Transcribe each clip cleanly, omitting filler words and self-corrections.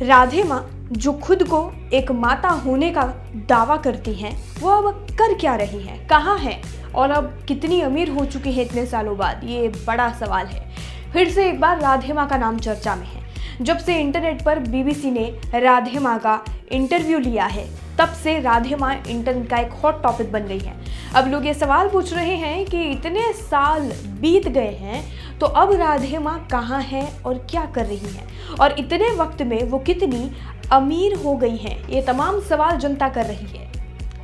राधे माँ जो खुद को एक माता होने का दावा करती हैं, वो अब कर क्या रही हैं, कहाँ हैं और अब कितनी अमीर हो चुकी है इतने सालों बाद, ये बड़ा सवाल है। फिर से एक बार राधे माँ का नाम चर्चा में है। जब से इंटरनेट पर बीबीसी ने राधे माँ का इंटरव्यू लिया है, तब से राधे माँ इंटरनेट का एक हॉट टॉपिक बन गई है। अब लोग ये सवाल पूछ रहे हैं कि इतने साल बीत गए हैं तो अब राधे माँ कहाँ हैं और क्या कर रही हैं, और इतने वक्त में वो कितनी अमीर हो गई हैं, ये तमाम सवाल जनता कर रही है।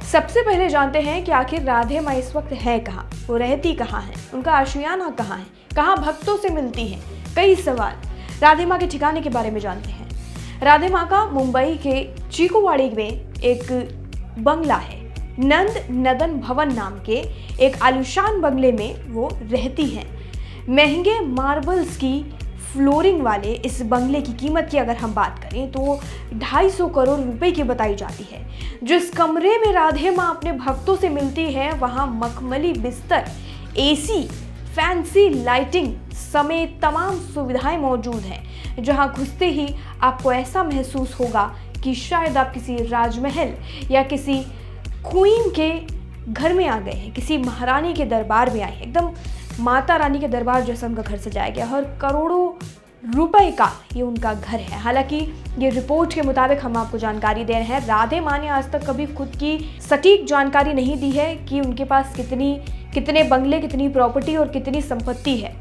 सबसे पहले जानते हैं कि आखिर राधे माँ इस वक्त है कहाँ, वो रहती कहाँ है, उनका आशियाना कहाँ है, कहाँ भक्तों से मिलती हैं। कई सवाल राधे माँ के ठिकाने के बारे में जानते हैं। राधे माँ का मुंबई के चिकुवाड़ी में एक बंगला है। नंद नदन भवन नाम के एक आलीशान बंगले में वो रहती हैं। महंगे मार्बल्स की फ्लोरिंग वाले इस बंगले की कीमत की अगर हम बात करें तो 250 करोड़ रुपए की बताई जाती है। जिस कमरे में राधे माँ अपने भक्तों से मिलती है, वहाँ मखमली बिस्तर, एसी, फैंसी लाइटिंग समेत तमाम सुविधाएं मौजूद हैं, जहां घुसते ही आपको ऐसा महसूस होगा कि शायद आप किसी राजमहल या किसी क्वीन के घर में आ गए हैं, किसी महारानी के दरबार में आए हैं। एकदम माता रानी के दरबार जैसा उनका घर सजाया गया और करोड़ों रुपए का ये उनका घर है। हालांकि ये रिपोर्ट के मुताबिक हम आपको जानकारी दे रहे हैं, राधे माँ ने आज तक कभी खुद की सटीक जानकारी नहीं दी है कि उनके पास कितने बंगले, कितनी प्रॉपर्टी और कितनी संपत्ति है।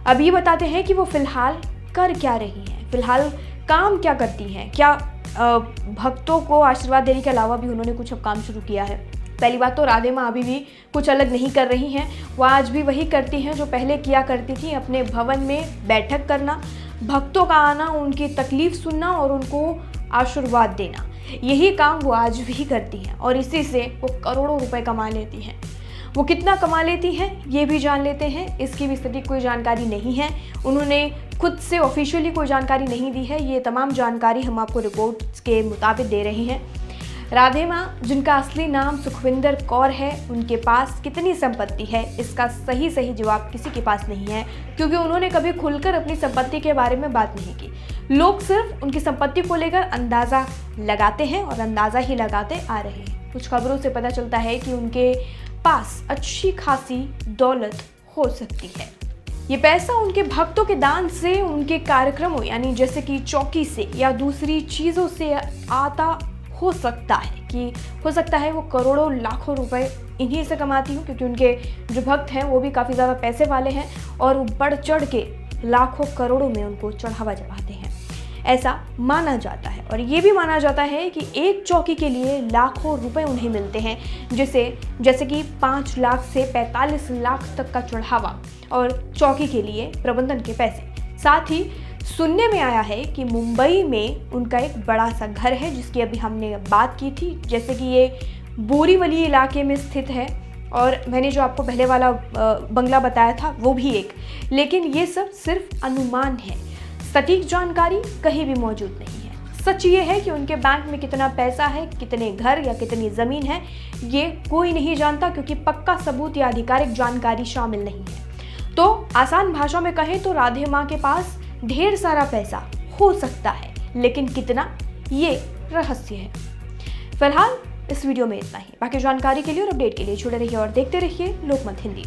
अब ये बताते हैं कि वो फिलहाल कर क्या रही हैं, फिलहाल काम क्या करती हैं, क्या भक्तों को आशीर्वाद देने के अलावा भी उन्होंने कुछ अब काम शुरू किया है। पहली बात तो राधे माँ अभी भी कुछ अलग नहीं कर रही हैं, वो आज भी वही करती हैं जो पहले किया करती थी, अपने भवन में बैठक करना, भक्तों का आना, उनकी तकलीफ सुनना और उनको आशीर्वाद देना। यही काम वो आज भी करती हैं और इसी से वो करोड़ों रुपए कमा लेती हैं। वो कितना कमा लेती हैं ये भी जान लेते हैं, इसकी भी सटीक कोई जानकारी नहीं है, उन्होंने खुद से ऑफिशियली कोई जानकारी नहीं दी है। ये तमाम जानकारी हम आपको रिपोर्ट्स के मुताबिक दे रहे हैं। राधे माँ जिनका असली नाम सुखविंदर कौर है, उनके पास कितनी संपत्ति है इसका सही जवाब किसी के पास नहीं है, क्योंकि उन्होंने कभी खुलकर अपनी संपत्ति के बारे में बात नहीं की। लोग सिर्फ उनकी संपत्ति को लेकर अंदाज़ा लगाते हैं और अंदाज़ा ही लगाते आ रहे हैं। कुछ खबरों से पता चलता है कि उनके पास अच्छी खासी दौलत हो सकती है। ये पैसा उनके भक्तों के दान से, उनके कार्यक्रमों यानी जैसे कि चौकी से या दूसरी चीज़ों से आता हो सकता है वो करोड़ों लाखों रुपए इन्हीं से कमाती हूँ, क्योंकि उनके जो भक्त हैं वो भी काफ़ी ज़्यादा पैसे वाले हैं और वो बढ़ चढ़ के लाखों करोड़ों में उनको चढ़ावा चढ़ाते हैं, ऐसा माना जाता है। और ये भी माना जाता है कि एक चौकी के लिए लाखों रुपए उन्हें मिलते हैं, जैसे कि 5 लाख से 45 लाख तक का चढ़ावा और चौकी के लिए प्रबंधन के पैसे। साथ ही सुनने में आया है कि मुंबई में उनका एक बड़ा सा घर है, जिसकी अभी हमने बात की थी, जैसे कि ये बोरीवली इलाके में स्थित है और मैंने जो आपको पहले वाला बंगला बताया था वो भी एक। लेकिन ये सब सिर्फ अनुमान है, सटीक जानकारी कहीं भी मौजूद नहीं है। सच ये है कि उनके बैंक में कितना पैसा है, कितने घर या कितनी ज़मीन है, ये कोई नहीं जानता, क्योंकि पक्का सबूत या आधिकारिक जानकारी शामिल नहीं है। तो आसान भाषा में कहें तो राधे माँ के पास ढेर सारा पैसा हो सकता है, लेकिन कितना, ये रहस्य है। फिलहाल इस वीडियो में इतना ही। बाकी जानकारी के लिए और अपडेट के लिए जुड़े रहिए और देखते रहिए लोकमत हिंदी।